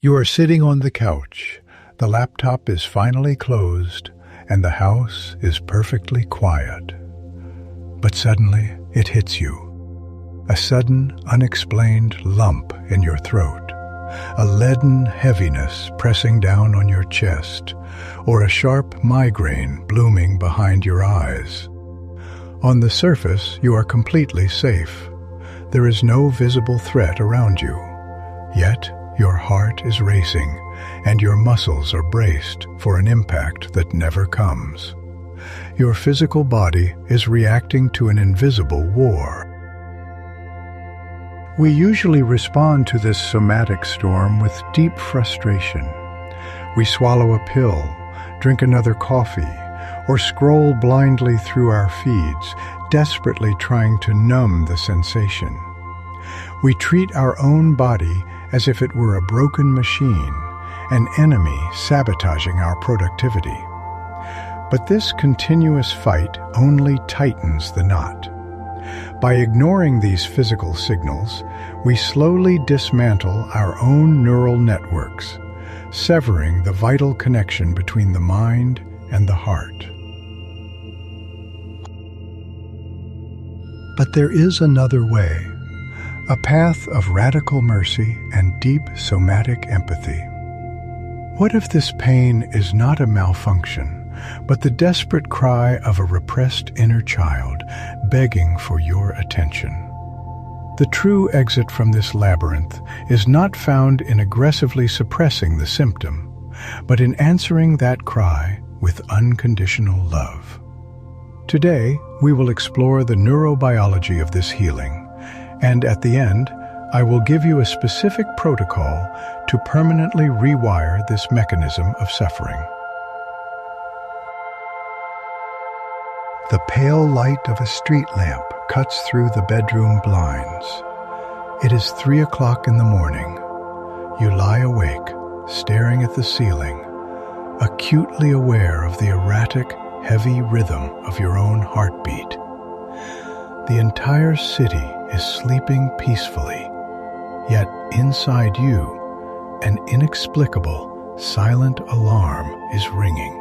You are sitting on the couch, the laptop is finally closed, and the house is perfectly quiet. But suddenly, it hits you. A sudden, unexplained lump in your throat, a leaden heaviness pressing down on your chest, or a sharp migraine blooming behind your eyes. On the surface, you are completely safe. There is no visible threat around you. Yet, your heart is racing, and your muscles are braced for an impact that never comes. Your physical body is reacting to an invisible war. We usually respond to this somatic storm with deep frustration. We swallow a pill, drink another coffee, or scroll blindly through our feeds, desperately trying to numb the sensation. We treat our own body as if it were a broken machine, an enemy sabotaging our productivity. But this continuous fight only tightens the knot. By ignoring these physical signals, we slowly dismantle our own neural networks, severing the vital connection between the mind and the heart. But there is another way, a path of radical mercy and deep somatic empathy. What if this pain is not a malfunction, but the desperate cry of a repressed inner child begging for your attention? The true exit from this labyrinth is not found in aggressively suppressing the symptom, but in answering that cry with unconditional love. Today, we will explore the neurobiology of this healing, and at the end, I will give you a specific protocol to permanently rewire this mechanism of suffering. The pale light of a street lamp cuts through the bedroom blinds. It is 3 o'clock in the morning. You lie awake, staring at the ceiling, acutely aware of the erratic, heavy rhythm of your own heartbeat. The entire city is sleeping peacefully, yet inside you, an inexplicable, silent alarm is ringing.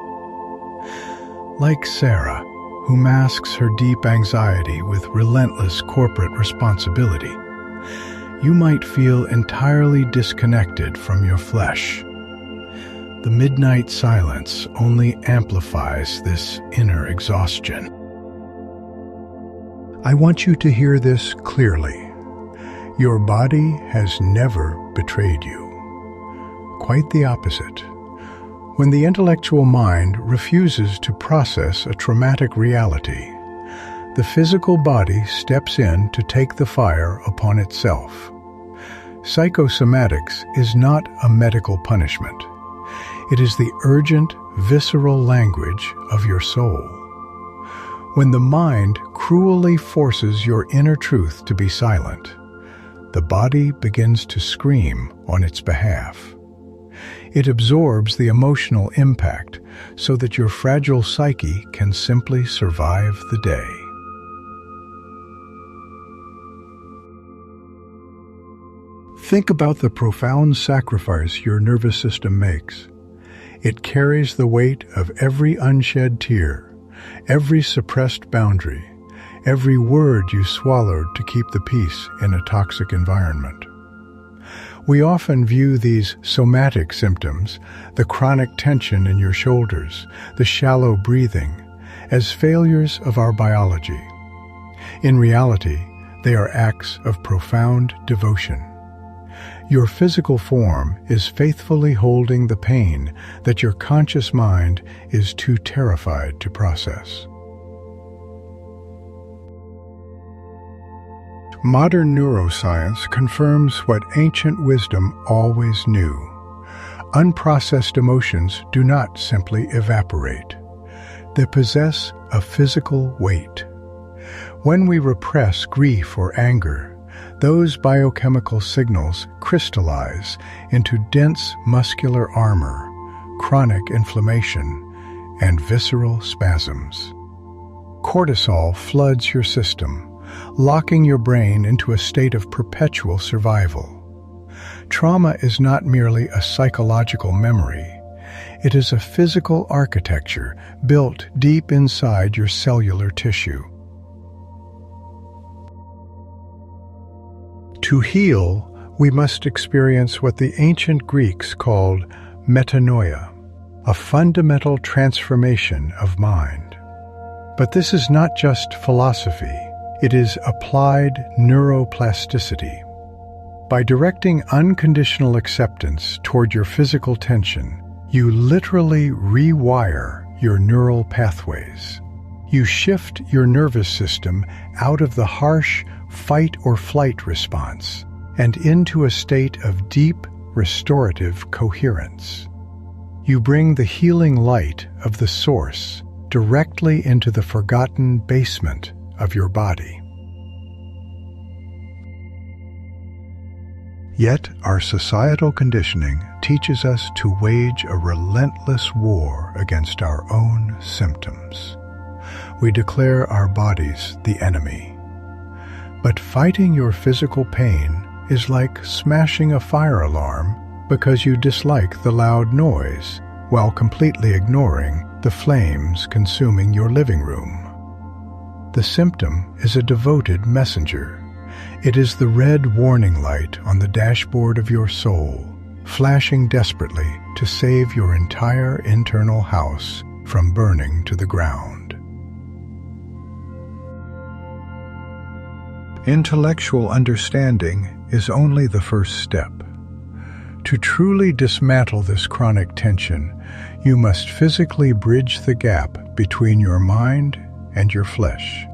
Like Sarah, who masks her deep anxiety with relentless corporate responsibility, you might feel entirely disconnected from your flesh. The midnight silence only amplifies this inner exhaustion. I want you to hear this clearly. Your body has never betrayed you. Quite the opposite. When the intellectual mind refuses to process a traumatic reality, the physical body steps in to take the fire upon itself. Psychosomatics is not a medical punishment. It is the urgent, visceral language of your soul. When the mind cruelly forces your inner truth to be silent, the body begins to scream on its behalf. It absorbs the emotional impact so that your fragile psyche can simply survive the day. Think about the profound sacrifice your nervous system makes. It carries the weight of every unshed tear, every suppressed boundary, every word you swallowed to keep the peace in a toxic environment. We often view these somatic symptoms, the chronic tension in your shoulders, the shallow breathing, as failures of our biology. In reality, they are acts of profound devotion. Your physical form is faithfully holding the pain that your conscious mind is too terrified to process. Modern neuroscience confirms what ancient wisdom always knew. Unprocessed emotions do not simply evaporate. They possess a physical weight. When we repress grief or anger, those biochemical signals crystallize into dense muscular armor, chronic inflammation, and visceral spasms. Cortisol floods your system, locking your brain into a state of perpetual survival. Trauma is not merely a psychological memory. It is a physical architecture built deep inside your cellular tissue. To heal, we must experience what the ancient Greeks called metanoia, a fundamental transformation of mind. But this is not just philosophy, it is applied neuroplasticity. By directing unconditional acceptance toward your physical tension, you literally rewire your neural pathways. You shift your nervous system out of the harsh fight or flight response and into a state of deep, restorative coherence. You bring the healing light of the source directly into the forgotten basement of your body. Yet our societal conditioning teaches us to wage a relentless war against our own symptoms. We declare our bodies the enemy. But fighting your physical pain is like smashing a fire alarm because you dislike the loud noise while completely ignoring the flames consuming your living room. The symptom is a devoted messenger. It is the red warning light on the dashboard of your soul, flashing desperately to save your entire internal house from burning to the ground. Intellectual understanding is only the first step. To truly dismantle this chronic tension, you must physically bridge the gap between your mind and your flesh.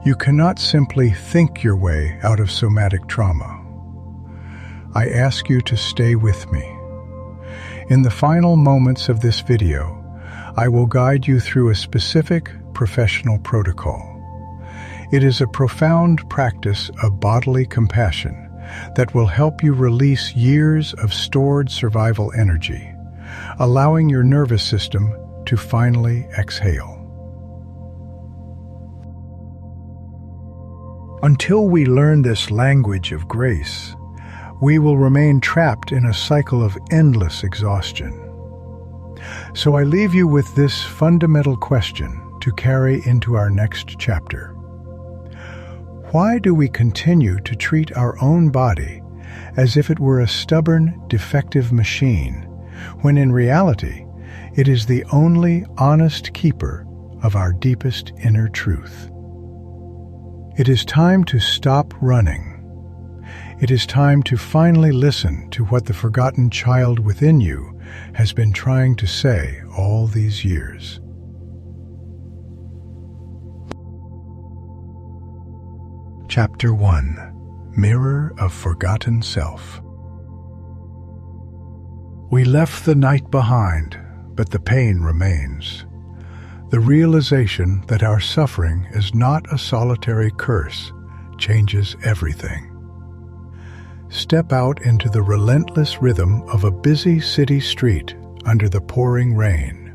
You cannot simply think your way out of somatic trauma. I ask you to stay with me. In the final moments of this video, I will guide you through a specific professional protocol. It is a profound practice of bodily compassion that will help you release years of stored survival energy, allowing your nervous system to finally exhale. Until we learn this language of grace, we will remain trapped in a cycle of endless exhaustion. So I leave you with this fundamental question to carry into our next chapter. Why do we continue to treat our own body as if it were a stubborn, defective machine, when in reality it is the only honest keeper of our deepest inner truth? It is time to stop running. It is time to finally listen to what the forgotten child within you has been trying to say all these years. Chapter 1: Mirror of Forgotten Self. We left the night behind, but the pain remains. The realization that our suffering is not a solitary curse changes everything. Step out into the relentless rhythm of a busy city street under the pouring rain.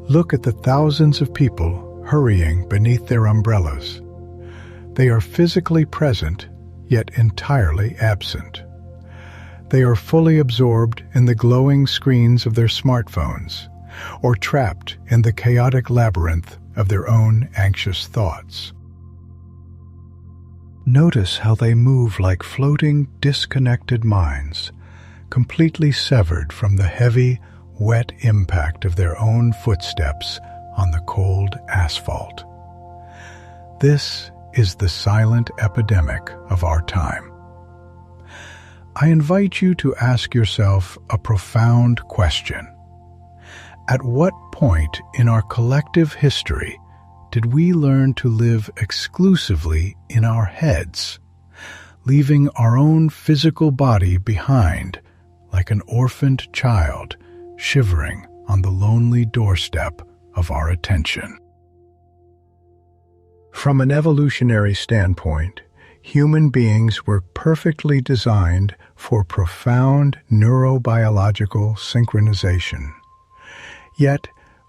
Look at the thousands of people hurrying beneath their umbrellas. They are physically present, yet entirely absent. They are fully absorbed in the glowing screens of their smartphones, or trapped in the chaotic labyrinth of their own anxious thoughts. Notice how they move like floating, disconnected minds, completely severed from the heavy, wet impact of their own footsteps on the cold asphalt. This is the silent epidemic of our time. I invite you to ask yourself a profound question. At what point in our collective history did we learn to live exclusively in our heads, leaving our own physical body behind like an orphaned child shivering on the lonely doorstep of our attention? From an evolutionary standpoint, human beings were perfectly designed for profound neurobiological synchronization. Yet,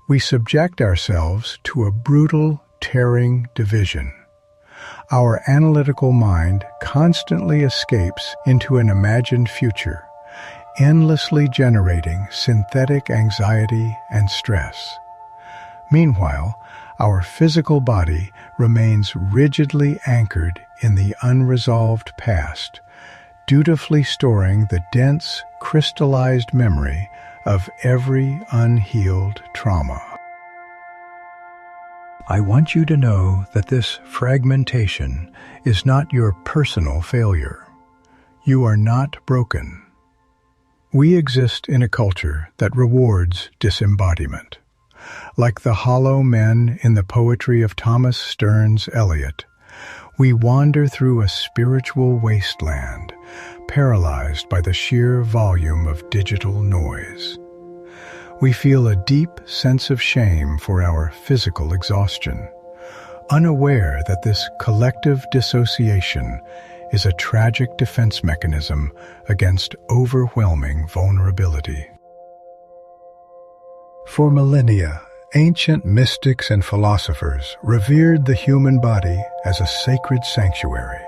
we subject ourselves to a brutal, tearing division. Our analytical mind constantly escapes into an imagined future, endlessly generating synthetic anxiety and stress. Meanwhile, our physical body remains rigidly anchored in the unresolved past, dutifully storing the dense, crystallized memory of every unhealed trauma. I want you to know that this fragmentation is not your personal failure. You are not broken. We exist in a culture that rewards disembodiment. Like the hollow men in the poetry of Thomas Stearns Eliot, we wander through a spiritual wasteland, paralyzed by the sheer volume of digital noise. We feel a deep sense of shame for our physical exhaustion, unaware that this collective dissociation is a tragic defense mechanism against overwhelming vulnerability. For millennia, ancient mystics and philosophers revered the human body as a sacred sanctuary.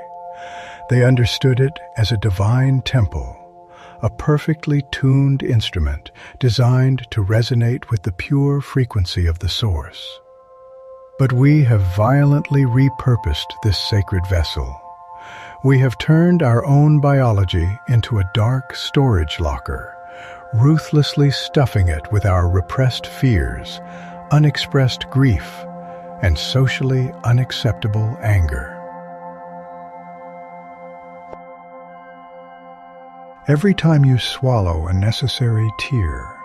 They understood it as a divine temple, a perfectly tuned instrument designed to resonate with the pure frequency of the source. But we have violently repurposed this sacred vessel. We have turned our own biology into a dark storage locker, ruthlessly stuffing it with our repressed fears, unexpressed grief, and socially unacceptable anger. Every time you swallow a necessary tear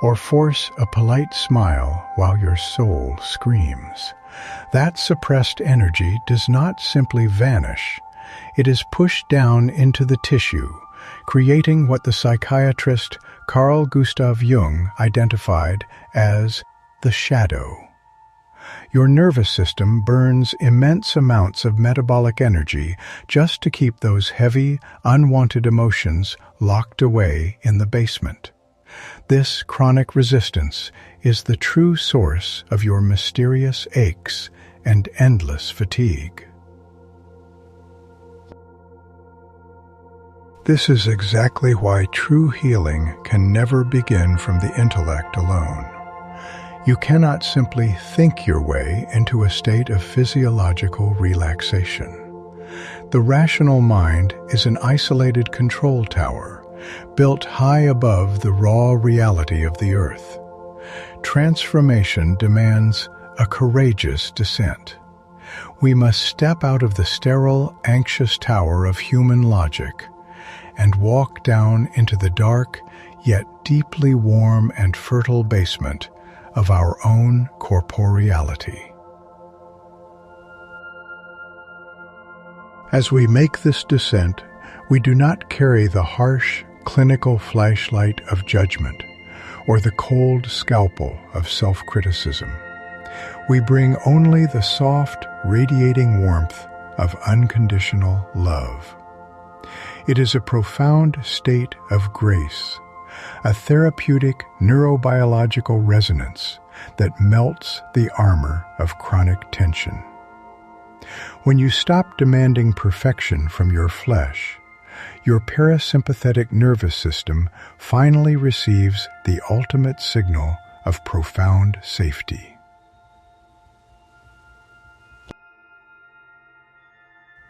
or force a polite smile while your soul screams, that suppressed energy does not simply vanish. It is pushed down into the tissue, creating what the psychiatrist Carl Gustav Jung identified as the shadow. Your nervous system burns immense amounts of metabolic energy just to keep those heavy, unwanted emotions locked away in the basement. This chronic resistance is the true source of your mysterious aches and endless fatigue. This is exactly why true healing can never begin from the intellect alone. You cannot simply think your way into a state of physiological relaxation. The rational mind is an isolated control tower, built high above the raw reality of the earth. Transformation demands a courageous descent. We must step out of the sterile, anxious tower of human logic and walk down into the dark, yet deeply warm and fertile basement of our own corporeality. As we make this descent, we do not carry the harsh, clinical flashlight of judgment or the cold scalpel of self-criticism. We bring only the soft, radiating warmth of unconditional love. It is a profound state of grace, a therapeutic neurobiological resonance that melts the armor of chronic tension. When you stop demanding perfection from your flesh, your parasympathetic nervous system finally receives the ultimate signal of profound safety.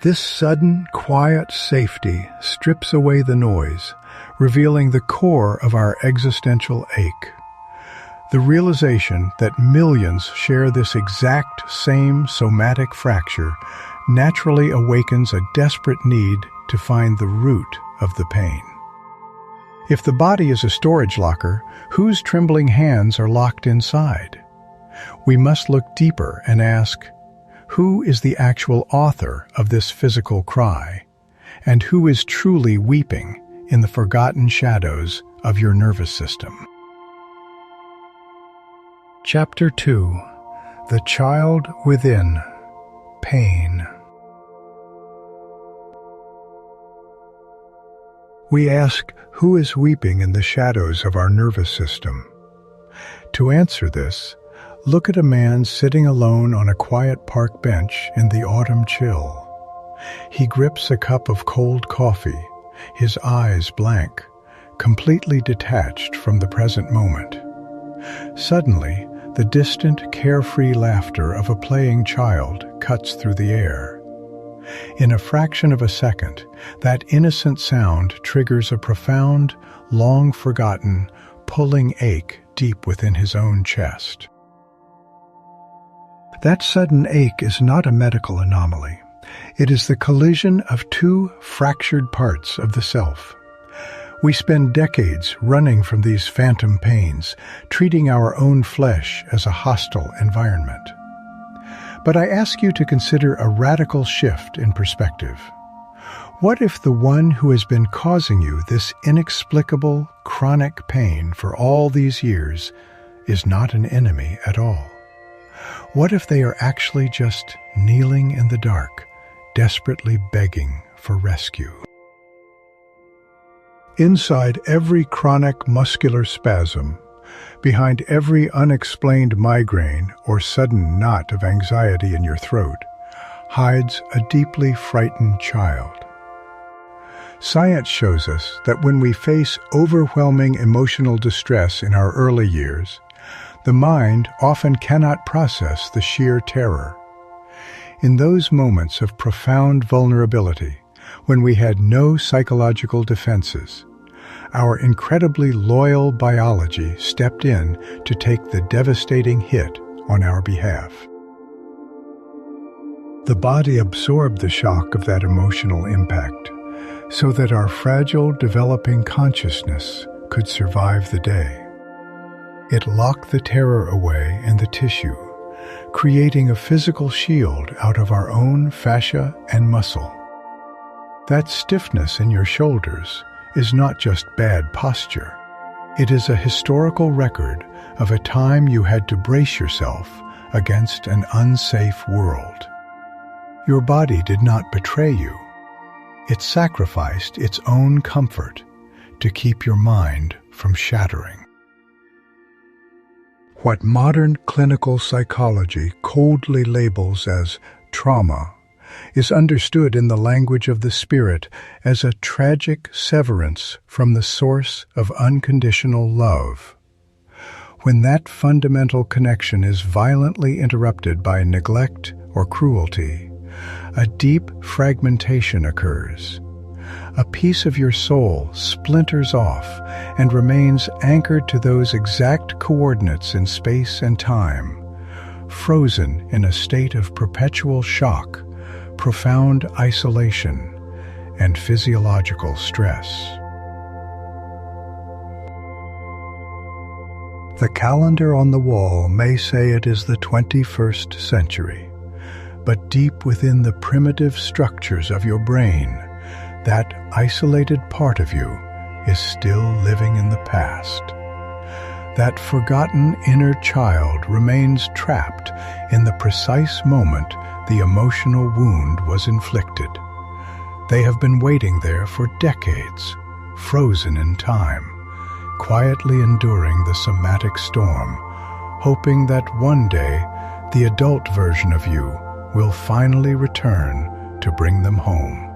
This sudden, quiet safety strips away the noise, revealing the core of our existential ache. The realization that millions share this exact same somatic fracture naturally awakens a desperate need to find the root of the pain. If the body is a storage locker, whose trembling hands are locked inside? We must look deeper and ask, who is the actual author of this physical cry, and who is truly weeping in the forgotten shadows of your nervous system? Chapter 2. The Child Within. Pain. We ask, who is weeping in the shadows of our nervous system? To answer this, Look at a man sitting alone on a quiet park bench in the autumn chill. He grips a cup of cold coffee, his eyes blank, completely detached from the present moment. Suddenly, the distant, carefree laughter of a playing child cuts through the air. In a fraction of a second, that innocent sound triggers a profound, long-forgotten, pulling ache deep within his own chest. That sudden ache is not a medical anomaly. It is the collision of two fractured parts of the self. We spend decades running from these phantom pains, treating our own flesh as a hostile environment. But I ask you to consider a radical shift in perspective. What if the one who has been causing you this inexplicable, chronic pain for all these years is not an enemy at all? What if they are actually just kneeling in the dark, desperately begging for rescue? Inside every chronic muscular spasm, behind every unexplained migraine or sudden knot of anxiety in your throat, hides a deeply frightened child. Science shows us that when we face overwhelming emotional distress in our early years, the mind often cannot process the sheer terror. In those moments of profound vulnerability, when we had no psychological defenses, our incredibly loyal biology stepped in to take the devastating hit on our behalf. The body absorbed the shock of that emotional impact, so that our fragile, developing consciousness could survive the day. It locked the terror away in the tissue, creating a physical shield out of our own fascia and muscle. That stiffness in your shoulders is not just bad posture. It is a historical record of a time you had to brace yourself against an unsafe world. Your body did not betray you. It sacrificed its own comfort to keep your mind from shattering. What modern clinical psychology coldly labels as trauma is understood in the language of the spirit as a tragic severance from the source of unconditional love. When that fundamental connection is violently interrupted by neglect or cruelty, a deep fragmentation occurs. A piece of your soul splinters off and remains anchored to those exact coordinates in space and time, frozen in a state of perpetual shock, profound isolation, and physiological stress. The calendar on the wall may say it is the 21st century, but deep within the primitive structures of your brain, that isolated part of you is still living in the past. That forgotten inner child remains trapped in the precise moment the emotional wound was inflicted. They have been waiting there for decades, frozen in time, quietly enduring the somatic storm, hoping that one day the adult version of you will finally return to bring them home.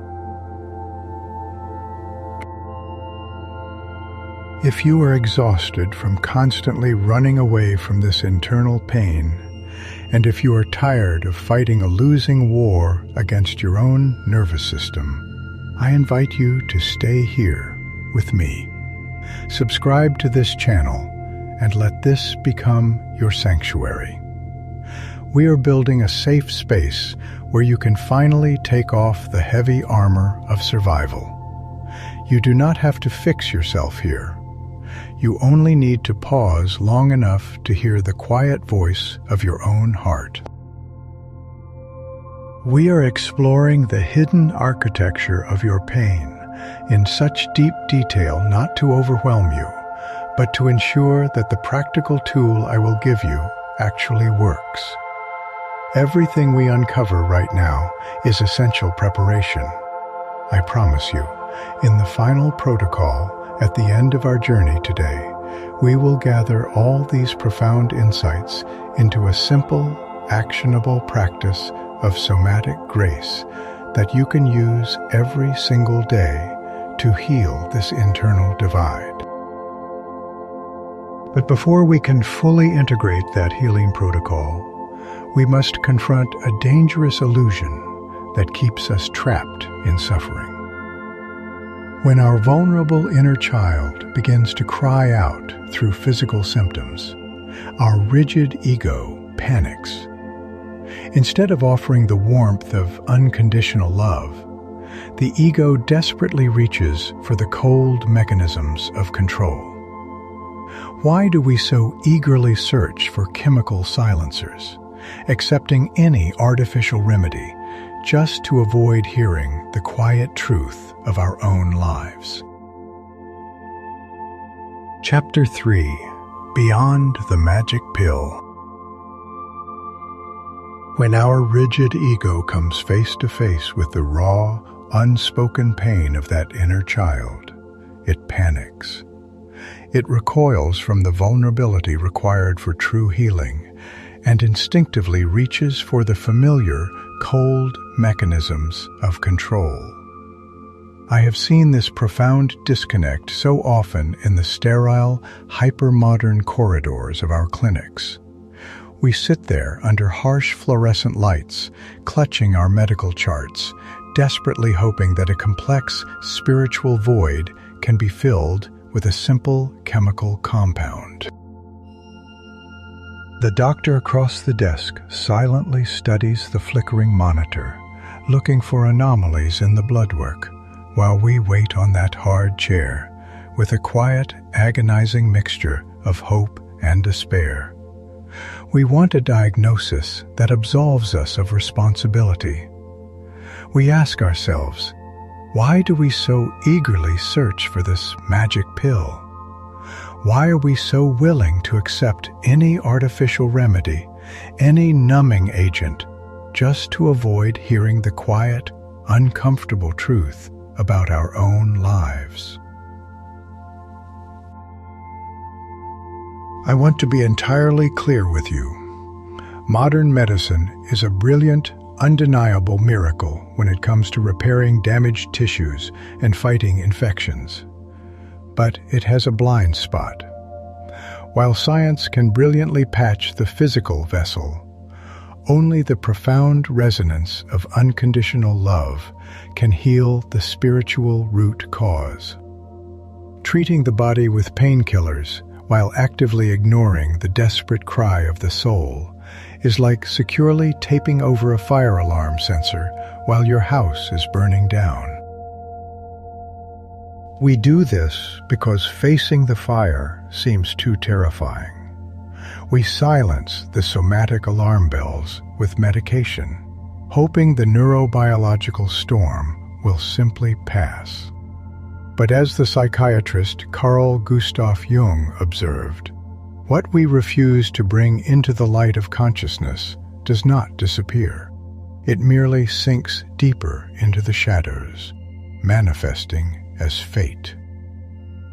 If you are exhausted from constantly running away from this internal pain, and if you are tired of fighting a losing war against your own nervous system, I invite you to stay here with me. Subscribe to this channel and let this become your sanctuary. We are building a safe space where you can finally take off the heavy armor of survival. You do not have to fix yourself here. You only need to pause long enough to hear the quiet voice of your own heart. We are exploring the hidden architecture of your pain in such deep detail not to overwhelm you, but to ensure that the practical tool I will give you actually works. Everything we uncover right now is essential preparation. I promise you, in the final protocol, at the end of our journey today, We will gather all these profound insights into a simple, actionable practice of somatic grace that you can use every single day to heal this internal divide. But before we can fully integrate that healing protocol, we must confront a dangerous illusion that keeps us trapped in suffering. When our vulnerable inner child begins to cry out through physical symptoms, our rigid ego panics. Instead of offering the warmth of unconditional love, the ego desperately reaches for the cold mechanisms of control. Why do we so eagerly search for chemical silencers, accepting any artificial remedy just to avoid hearing the quiet truth of our own lives? Chapter 3: Beyond the Magic Pill. When our rigid ego comes face to face with the raw, unspoken pain of that inner child, it panics. It recoils from the vulnerability required for true healing and instinctively reaches for the familiar, cold mechanisms of control. I have seen this profound disconnect so often in the sterile, hyper-modern corridors of our clinics. We sit there under harsh fluorescent lights, clutching our medical charts, desperately hoping that a complex spiritual void can be filled with a simple chemical compound. The doctor across the desk silently studies the flickering monitor, looking for anomalies in the blood work, while we wait on that hard chair with a quiet, agonizing mixture of hope and despair. We want a diagnosis that absolves us of responsibility. We ask ourselves, why do we so eagerly search for this magic pill? Why are we so willing to accept any artificial remedy, any numbing agent, just to avoid hearing the quiet, uncomfortable truth about our own lives? I want to be entirely clear with you. Modern medicine is a brilliant, undeniable miracle when it comes to repairing damaged tissues and fighting infections. But it has a blind spot. While science can brilliantly patch the physical vessel, only the profound resonance of unconditional love can heal the spiritual root cause. Treating the body with painkillers while actively ignoring the desperate cry of the soul is like securely taping over a fire alarm sensor while your house is burning down. We do this because facing the fire seems too terrifying. We silence the somatic alarm bells with medication, hoping the neurobiological storm will simply pass. But as the psychiatrist Carl Gustav Jung observed, what we refuse to bring into the light of consciousness does not disappear. It merely sinks deeper into the shadows, manifesting as fate.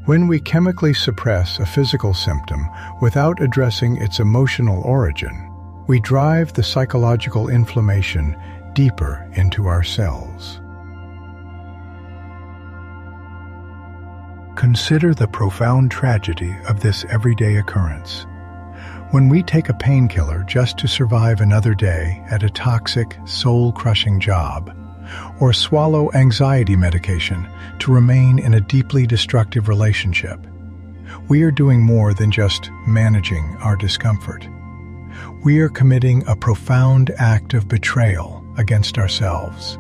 When we chemically suppress a physical symptom without addressing its emotional origin, we drive the psychological inflammation deeper into our cells. Consider the profound tragedy of this everyday occurrence. When we take a painkiller just to survive another day at a toxic, soul-crushing job, or swallow anxiety medication to remain in a deeply destructive relationship, we are doing more than just managing our discomfort. We are committing a profound act of betrayal against ourselves.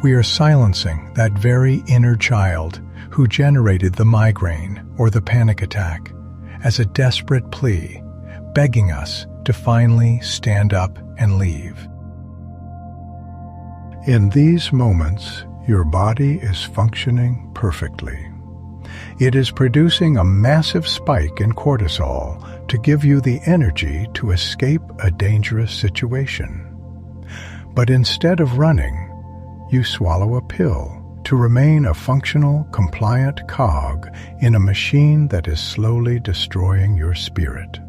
We are silencing that very inner child who generated the migraine or the panic attack as a desperate plea, begging us to finally stand up and leave. In these moments, your body is functioning perfectly. It is producing a massive spike in cortisol to give you the energy to escape a dangerous situation. But instead of running, you swallow a pill to remain a functional, compliant cog in a machine that is slowly destroying your spirit.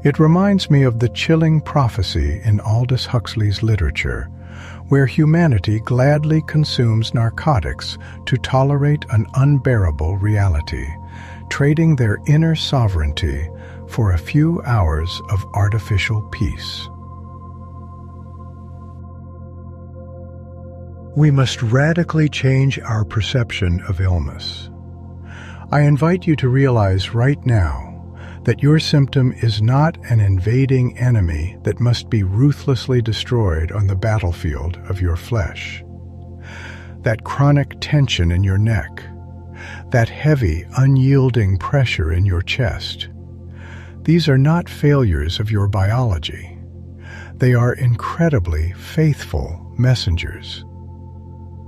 It reminds me of the chilling prophecy in Aldous Huxley's literature, where humanity gladly consumes narcotics to tolerate an unbearable reality, trading their inner sovereignty for a few hours of artificial peace. We must radically change our perception of illness. I invite you to realize right now that your symptom is not an invading enemy that must be ruthlessly destroyed on the battlefield of your flesh. That chronic tension in your neck, that heavy, unyielding pressure in your chest, these are not failures of your biology. They are incredibly faithful messengers.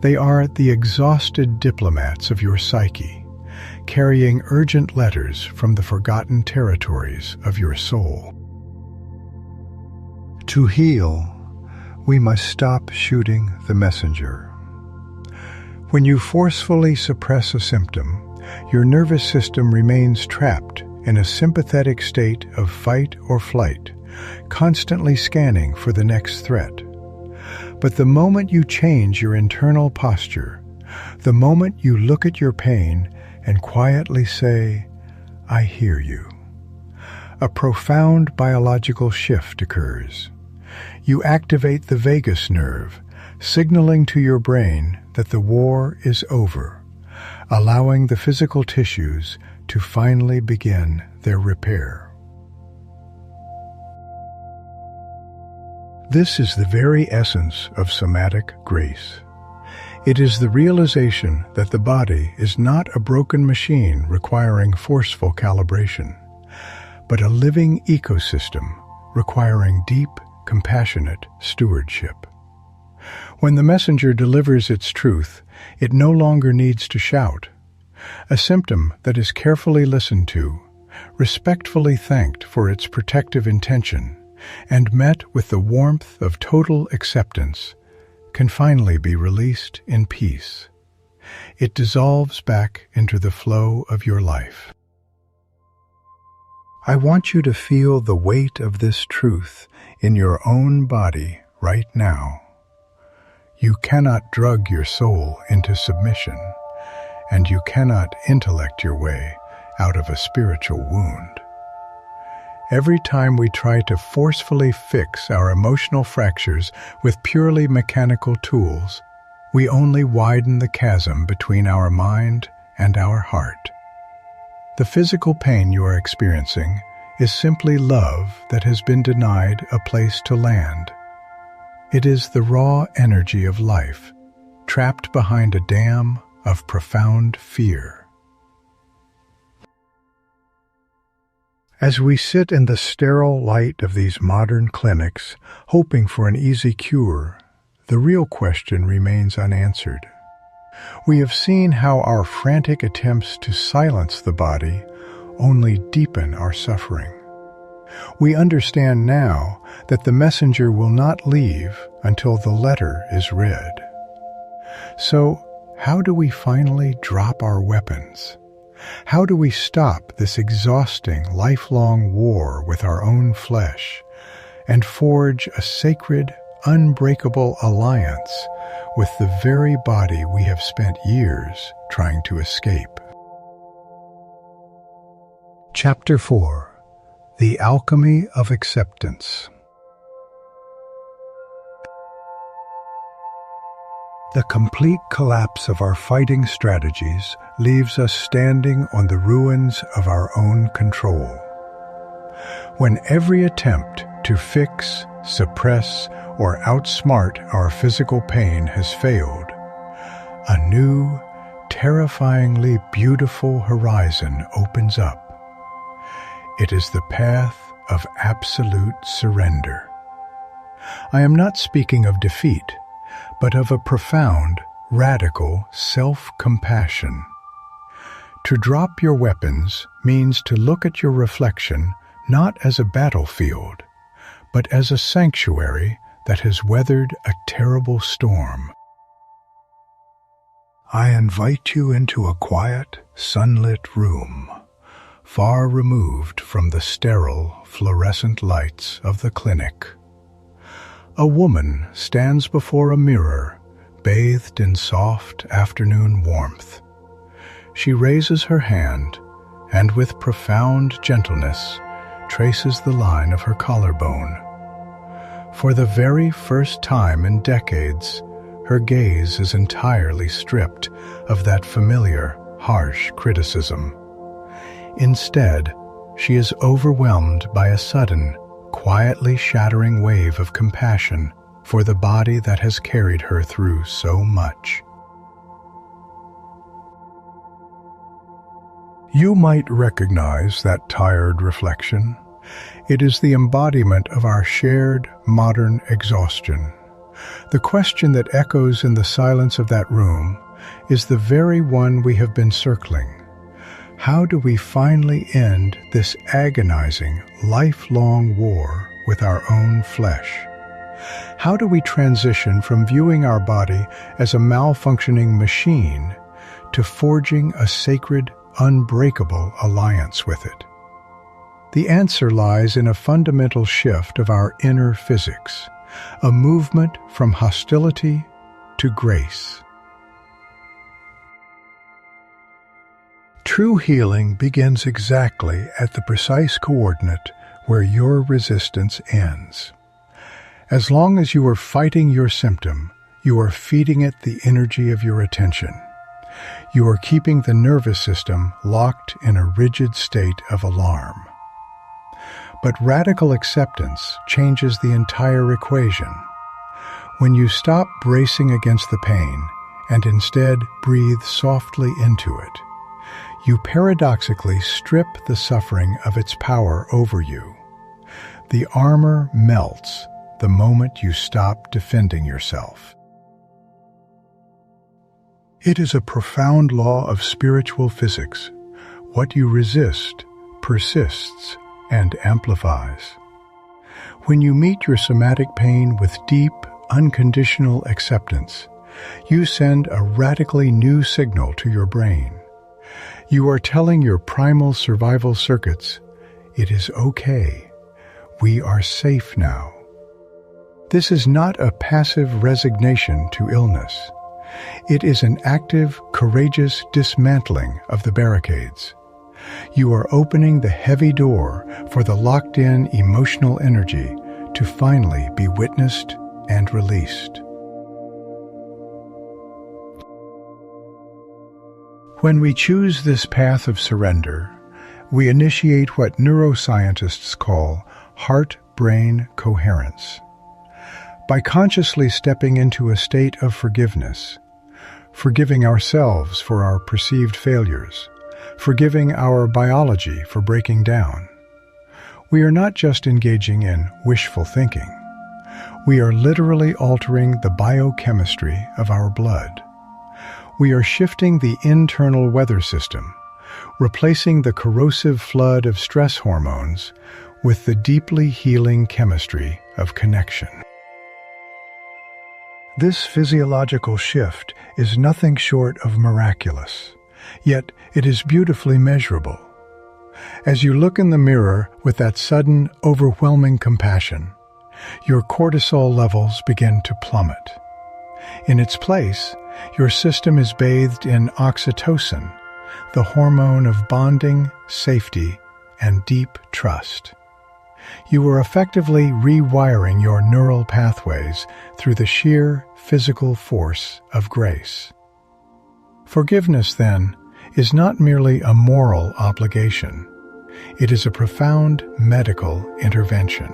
They are the exhausted diplomats of your psyche, carrying urgent letters from the forgotten territories of your soul. To heal, we must stop shooting the messenger. When you forcefully suppress a symptom, your nervous system remains trapped in a sympathetic state of fight or flight, constantly scanning for the next threat. But the moment you change your internal posture, the moment you look at your pain and quietly say, "I hear you," a profound biological shift occurs. You activate the vagus nerve, signaling to your brain that the war is over, allowing the physical tissues to finally begin their repair. This is the very essence of somatic grace. It is the realization that the body is not a broken machine requiring forceful calibration, but a living ecosystem requiring deep, compassionate stewardship. When the messenger delivers its truth, it no longer needs to shout. A symptom that is carefully listened to, respectfully thanked for its protective intention, and met with the warmth of total acceptance, can finally be released in peace. It dissolves back into the flow of your life. I want you to feel the weight of this truth in your own body right now. You cannot drug your soul into submission, and you cannot intellect your way out of a spiritual wound. Every time we try to forcefully fix our emotional fractures with purely mechanical tools, we only widen the chasm between our mind and our heart. The physical pain you are experiencing is simply love that has been denied a place to land. It is the raw energy of life, trapped behind a dam of profound fear. As we sit in the sterile light of these modern clinics, hoping for an easy cure, the real question remains unanswered. We have seen how our frantic attempts to silence the body only deepen our suffering. We understand now that the messenger will not leave until the letter is read. So, how do we finally drop our weapons? How do we stop this exhausting, lifelong war with our own flesh and forge a sacred, unbreakable alliance with the very body we have spent years trying to escape? Chapter 4: The Alchemy of Acceptance. The complete collapse of our fighting strategies leaves us standing on the ruins of our own control. When every attempt to fix, suppress, or outsmart our physical pain has failed, a new, terrifyingly beautiful horizon opens up. It is the path of absolute surrender. I am not speaking of defeat, but of a profound, radical self-compassion. To drop your weapons means to look at your reflection not as a battlefield, but as a sanctuary that has weathered a terrible storm. I invite you into a quiet, sunlit room, far removed from the sterile, fluorescent lights of the clinic. A woman stands before a mirror, bathed in soft afternoon warmth. She raises her hand and with profound gentleness traces the line of her collarbone. For the very first time in decades, her gaze is entirely stripped of that familiar, harsh criticism. Instead, she is overwhelmed by a sudden, quietly shattering wave of compassion for the body that has carried her through so much. You might recognize that tired reflection. It is the embodiment of our shared modern exhaustion. The question that echoes in the silence of that room is the very one we have been circling. How do we finally end this agonizing, lifelong war with our own flesh? How do we transition from viewing our body as a malfunctioning machine to forging a sacred, unbreakable alliance with it? The answer lies in a fundamental shift of our inner physics, a movement from hostility to grace. True healing begins exactly at the precise coordinate where your resistance ends. As long as you are fighting your symptom, you are feeding it the energy of your attention. You are keeping the nervous system locked in a rigid state of alarm. But radical acceptance changes the entire equation. When you stop bracing against the pain and instead breathe softly into it, you paradoxically strip the suffering of its power over you. The armor melts the moment you stop defending yourself. It is a profound law of spiritual physics. What you resist persists and amplifies. When you meet your somatic pain with deep, unconditional acceptance, you send a radically new signal to your brain. You are telling your primal survival circuits, it is okay. We are safe now. This is not a passive resignation to illness. It is an active, courageous dismantling of the barricades. You are opening the heavy door for the locked-in emotional energy to finally be witnessed and released. When we choose this path of surrender, we initiate what neuroscientists call heart-brain coherence. By consciously stepping into a state of forgiveness, forgiving ourselves for our perceived failures, forgiving our biology for breaking down, we are not just engaging in wishful thinking. We are literally altering the biochemistry of our blood. We are shifting the internal weather system, replacing the corrosive flood of stress hormones with the deeply healing chemistry of connection. This physiological shift is nothing short of miraculous, yet it is beautifully measurable. As you look in the mirror with that sudden, overwhelming compassion, your cortisol levels begin to plummet. In its place, your system is bathed in oxytocin, the hormone of bonding, safety, and deep trust. You are effectively rewiring your neural pathways through the sheer physical force of grace. Forgiveness, then, is not merely a moral obligation. It is a profound medical intervention.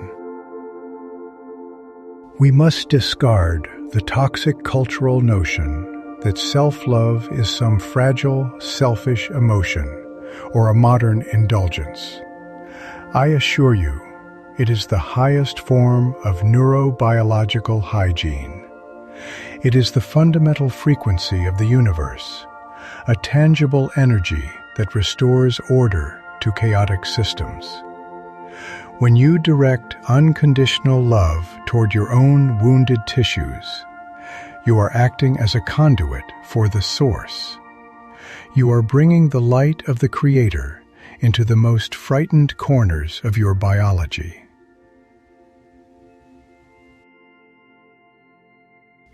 We must discard the toxic cultural notion that self-love is some fragile, selfish emotion or a modern indulgence. I assure you, it is the highest form of neurobiological hygiene. It is the fundamental frequency of the universe, a tangible energy that restores order to chaotic systems. When you direct unconditional love toward your own wounded tissues, You are acting as a conduit for the source. You are bringing the light of the Creator into the most frightened corners of your biology.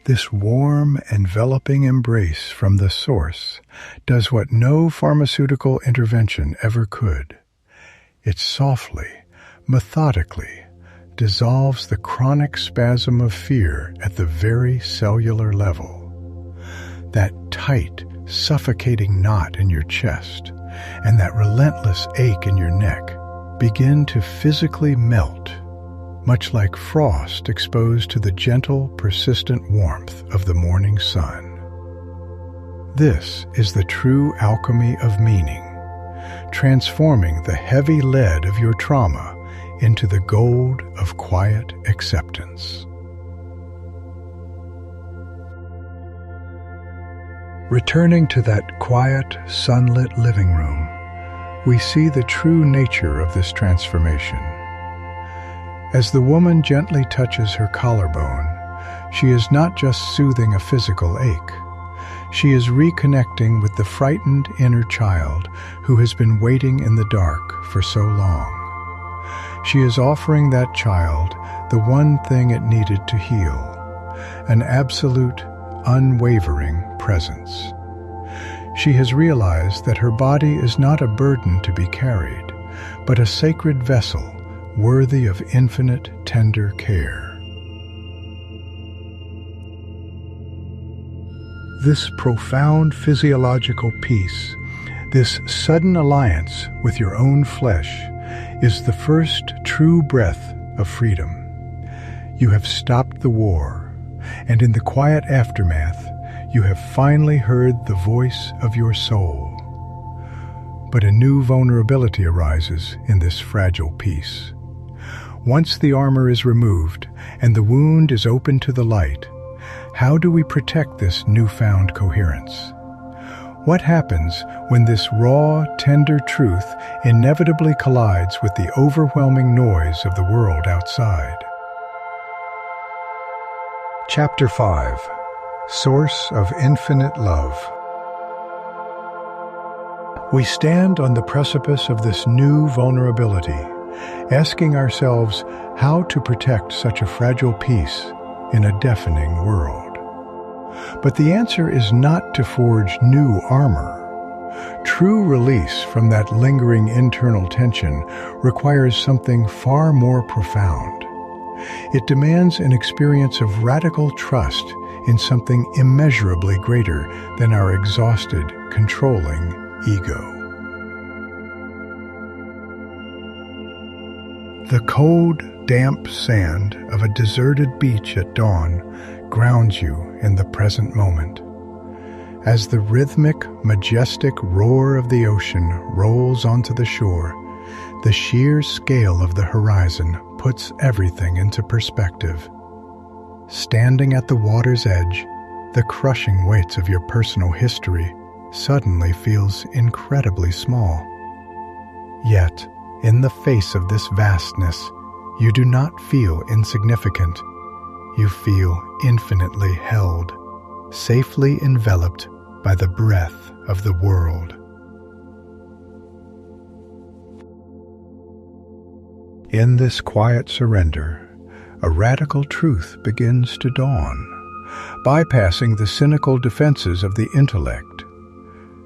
This warm, enveloping embrace from the source does what no pharmaceutical intervention ever could. It softly, methodically, dissolves the chronic spasm of fear at the very cellular level. That tight, suffocating knot in your chest and that relentless ache in your neck begin to physically melt, much like frost exposed to the gentle, persistent warmth of the morning sun. This is the true alchemy of meaning, transforming the heavy lead of your trauma into the gold of quiet acceptance. Returning to that quiet, sunlit living room, we see the true nature of this transformation. As the woman gently touches her collarbone, she is not just soothing a physical ache. She is reconnecting with the frightened inner child who has been waiting in the dark for so long. She is offering that child the one thing it needed to heal, an absolute, unwavering presence. She has realized that her body is not a burden to be carried, but a sacred vessel worthy of infinite, tender care. This profound physiological peace, this sudden alliance with your own flesh, is the first true breath of freedom. You have stopped the war, and in the quiet aftermath, you have finally heard the voice of your soul. But a new vulnerability arises in this fragile peace. Once the armor is removed and the wound is open to the light, how do we protect this newfound coherence? What happens when this raw, tender truth inevitably collides with the overwhelming noise of the world outside? Chapter 5. Source of Infinite Love. We stand on the precipice of this new vulnerability, asking ourselves how to protect such a fragile peace in a deafening world. But the answer is not to forge new armor. True release from that lingering internal tension requires something far more profound. It demands an experience of radical trust in something immeasurably greater than our exhausted, controlling ego. The cold, damp sand of a deserted beach at dawn grounds you in the present moment. As the rhythmic, majestic roar of the ocean rolls onto the shore, the sheer scale of the horizon puts everything into perspective. Standing at the water's edge, the crushing weights of your personal history suddenly feels incredibly small. Yet, in the face of this vastness, you do not feel insignificant. You feel infinitely held, safely enveloped by the breath of the world. In this quiet surrender, a radical truth begins to dawn, bypassing the cynical defenses of the intellect.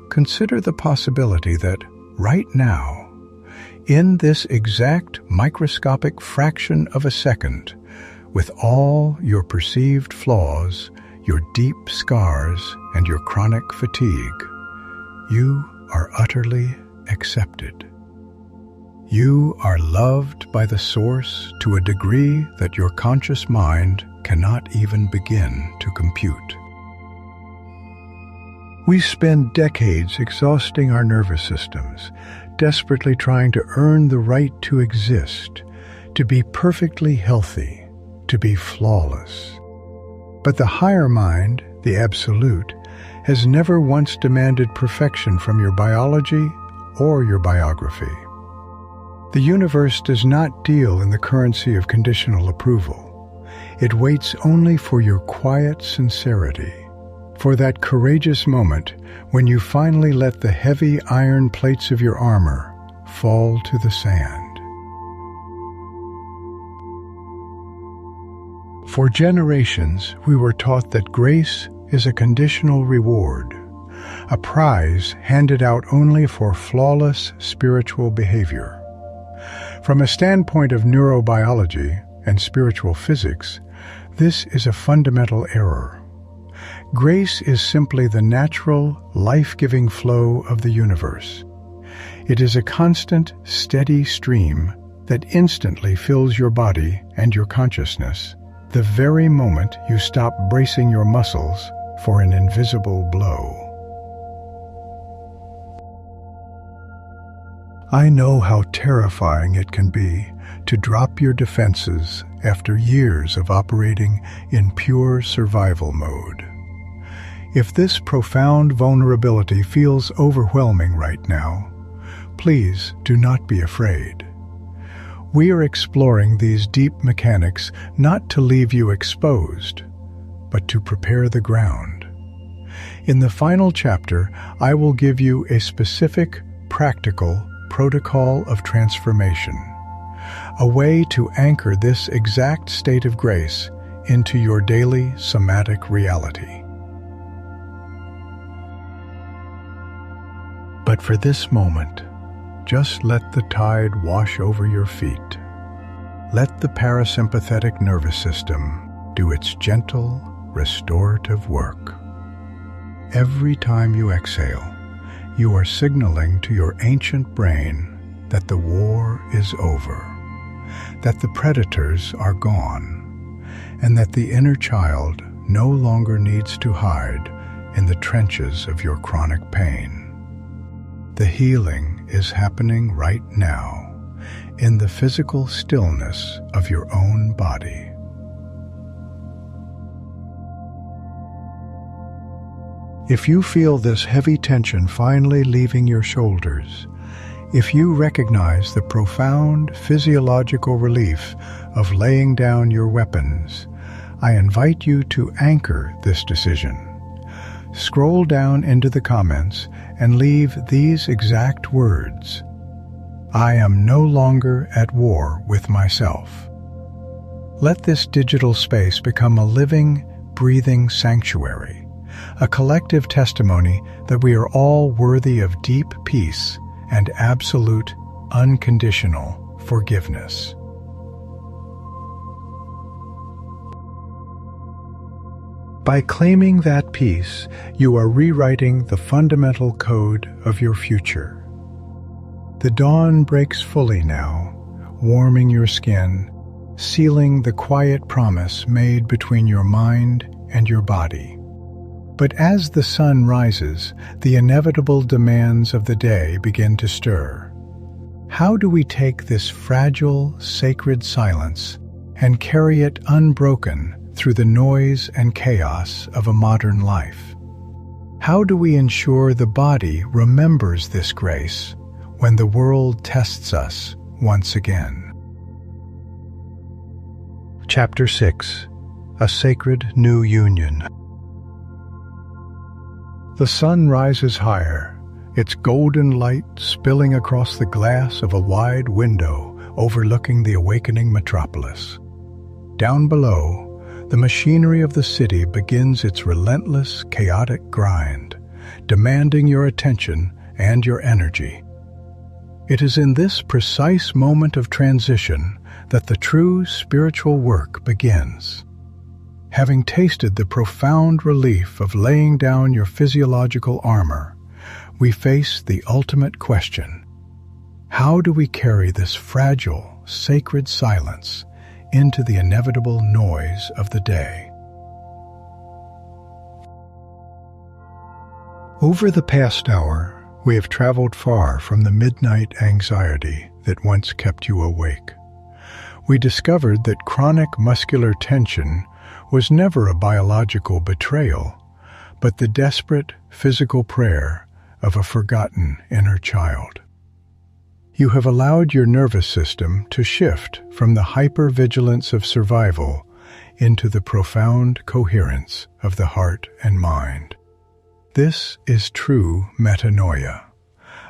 Consider the possibility that right now, in this exact microscopic fraction of a second, with all your perceived flaws, your deep scars, and your chronic fatigue, you are utterly accepted. You are loved by the Source to a degree that your conscious mind cannot even begin to compute. We spend decades exhausting our nervous systems, desperately trying to earn the right to exist, to be perfectly healthy, to be flawless. But the higher mind, the Absolute, has never once demanded perfection from your biology or your biography. The universe does not deal in the currency of conditional approval. It waits only for your quiet sincerity, for that courageous moment when you finally let the heavy iron plates of your armor fall to the sand. For generations, we were taught that grace is a conditional reward, a prize handed out only for flawless spiritual behavior. From a standpoint of neurobiology and spiritual physics, this is a fundamental error. Grace is simply the natural, life-giving flow of the universe. It is a constant, steady stream that instantly fills your body and your consciousness the very moment you stop bracing your muscles for an invisible blow. I know how terrifying it can be to drop your defenses after years of operating in pure survival mode. If this profound vulnerability feels overwhelming right now, please do not be afraid. We are exploring these deep mechanics not to leave you exposed, but to prepare the ground. In the final chapter, I will give you a specific, practical protocol of transformation, a way to anchor this exact state of grace into your daily somatic reality. But for this moment, just let the tide wash over your feet. Let the parasympathetic nervous system do its gentle, restorative work. Every time you exhale, you are signaling to your ancient brain that the war is over, that the predators are gone, and that the inner child no longer needs to hide in the trenches of your chronic pain. The healing is happening right now in the physical stillness of your own body. If you feel this heavy tension finally leaving your shoulders, if you recognize the profound physiological relief of laying down your weapons, I invite you to anchor this decision. Scroll down into the comments and leave these exact words: I am no longer at war with myself. Let this digital space become a living, breathing sanctuary, a collective testimony that we are all worthy of deep peace and absolute, unconditional forgiveness. By claiming that peace, you are rewriting the fundamental code of your future. The dawn breaks fully now, warming your skin, sealing the quiet promise made between your mind and your body. But as the sun rises, the inevitable demands of the day begin to stir. How do we take this fragile, sacred silence and carry it unbroken through the noise and chaos of a modern life? How do we ensure the body remembers this grace when the world tests us once again? Chapter 6: A Sacred New Union. The sun rises higher, its golden light spilling across the glass of a wide window overlooking the awakening metropolis. Down below, the machinery of the city begins its relentless, chaotic grind, demanding your attention and your energy. It is in this precise moment of transition that the true spiritual work begins. Having tasted the profound relief of laying down your physiological armor, we face the ultimate question: how do we carry this fragile, sacred silence into the inevitable noise of the day? Over the past hour, we have traveled far from the midnight anxiety that once kept you awake. We discovered that chronic muscular tension was never a biological betrayal, but the desperate physical prayer of a forgotten inner child. You have allowed your nervous system to shift from the hypervigilance of survival into the profound coherence of the heart and mind. This is true metanoia,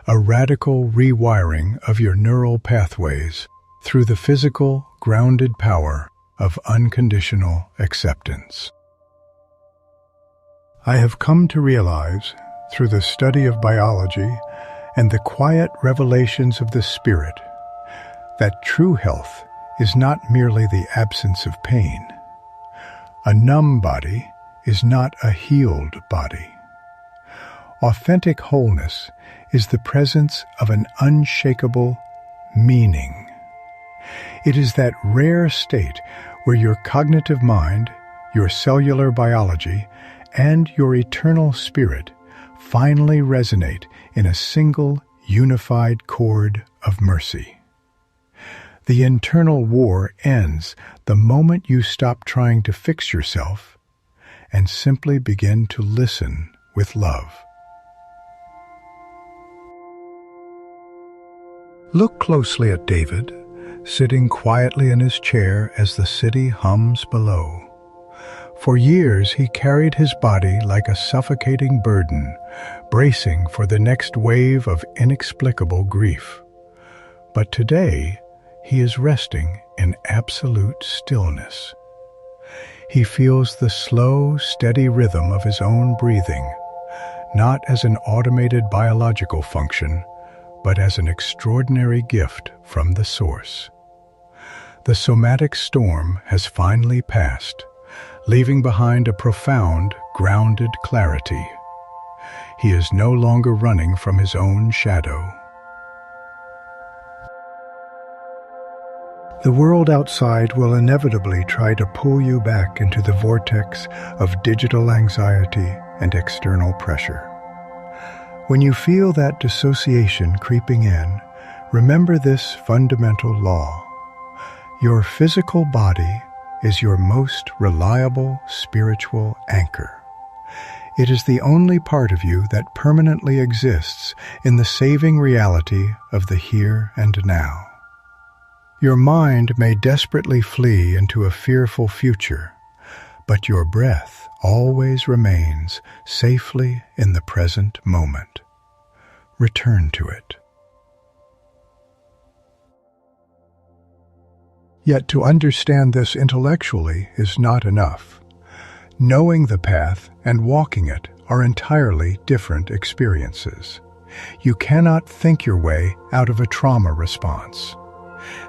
a radical rewiring of your neural pathways through the physical, grounded power of unconditional acceptance. I have come to realize, through the study of biology and the quiet revelations of the spirit, that true health is not merely the absence of pain. A numb body is not a healed body. Authentic wholeness is the presence of an unshakable meaning. It is that rare state where your cognitive mind, your cellular biology, and your eternal spirit finally resonate in a single, unified chord of mercy. The internal war ends the moment you stop trying to fix yourself and simply begin to listen with love. Look closely at David, sitting quietly in his chair as the city hums below. For years he carried his body like a suffocating burden, bracing for the next wave of inexplicable grief. But today, he is resting in absolute stillness. He feels the slow, steady rhythm of his own breathing, not as an automated biological function, but as an extraordinary gift from the source. The somatic storm has finally passed, leaving behind a profound, grounded clarity. He is no longer running from his own shadow. The world outside will inevitably try to pull you back into the vortex of digital anxiety and external pressure. When you feel that dissociation creeping in, remember this fundamental law. Your physical body is your most reliable spiritual anchor. It is the only part of you that permanently exists in the saving reality of the here and now. Your mind may desperately flee into a fearful future, but your breath always remains safely in the present moment. Return to it. Yet to understand this intellectually is not enough. Knowing the path and walking it are entirely different experiences. You cannot think your way out of a trauma response.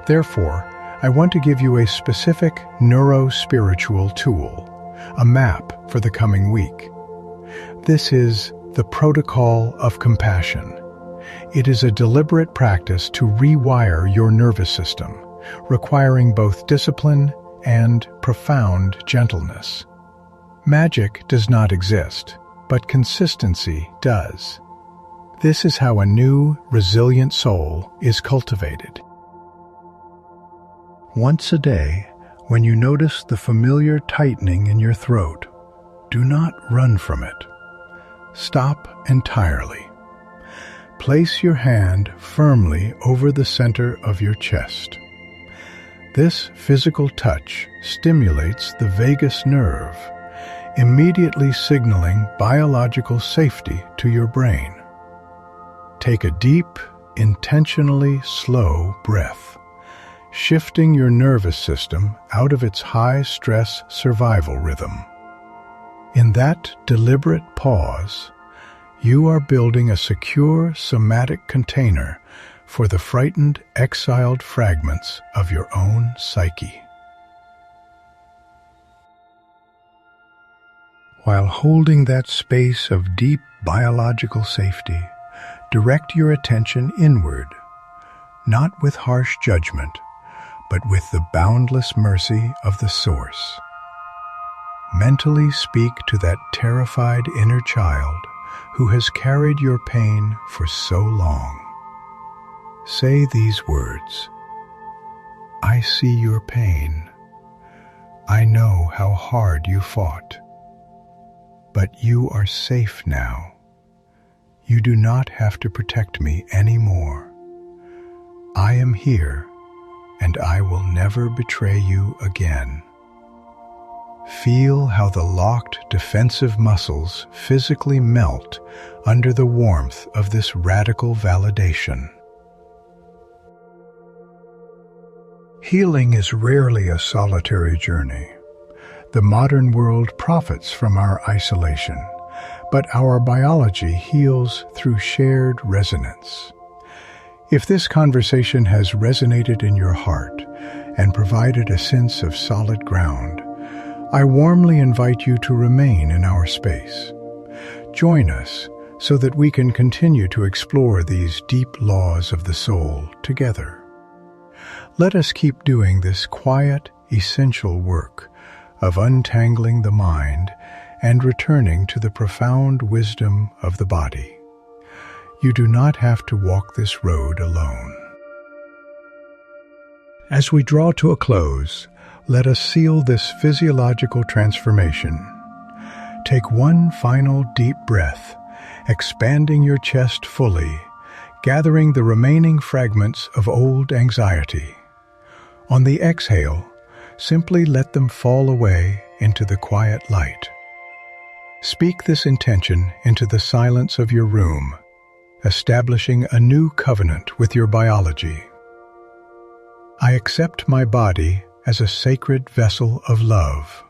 Therefore, I want to give you a specific neuro-spiritual tool, a map for the coming week. This is the protocol of compassion. It is a deliberate practice to rewire your nervous system, requiring both discipline and profound gentleness. Magic does not exist, but consistency does. This is how a new, resilient soul is cultivated. Once a day, when you notice the familiar tightening in your throat, do not run from it. Stop entirely. Place your hand firmly over the center of your chest. This physical touch stimulates the vagus nerve, immediately signaling biological safety to your brain. Take a deep, intentionally slow breath, shifting your nervous system out of its high-stress survival rhythm. In that deliberate pause, you are building a secure somatic container for the frightened, exiled fragments of your own psyche. While holding that space of deep biological safety, direct your attention inward, not with harsh judgment, but with the boundless mercy of the Source. Mentally speak to that terrified inner child who has carried your pain for so long. Say these words: I see your pain. I know how hard you fought. But you are safe now. You do not have to protect me anymore. I am here, and I will never betray you again. Feel how the locked defensive muscles physically melt under the warmth of this radical validation. Healing is rarely a solitary journey. The modern world profits from our isolation, but our biology heals through shared resonance. If this conversation has resonated in your heart and provided a sense of solid ground, I warmly invite you to remain in our space. Join us so that we can continue to explore these deep laws of the soul together. Let us keep doing this quiet, essential work of untangling the mind and returning to the profound wisdom of the body. You do not have to walk this road alone. As we draw to a close, let us seal this physiological transformation. Take one final deep breath, expanding your chest fully, gathering the remaining fragments of old anxiety. On the exhale, simply let them fall away into the quiet light. Speak this intention into the silence of your room, establishing a new covenant with your biology. I accept my body as a sacred vessel of love.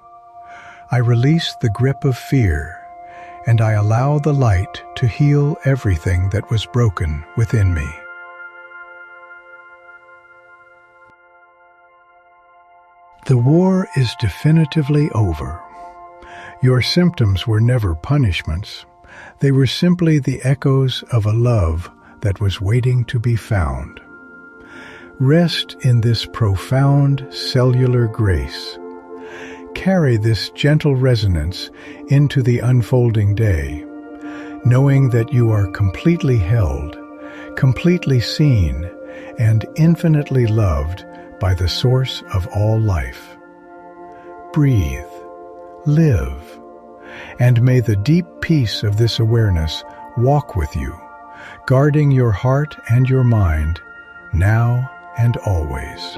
I release the grip of fear, and I allow the light to heal everything that was broken within me. The war is definitively over. Your symptoms were never punishments. They were simply the echoes of a love that was waiting to be found. Rest in this profound cellular grace. Carry this gentle resonance into the unfolding day, knowing that you are completely held, completely seen, and infinitely loved by the source of all life. Breathe, live, and may the deep peace of this awareness walk with you, guarding your heart and your mind now and always.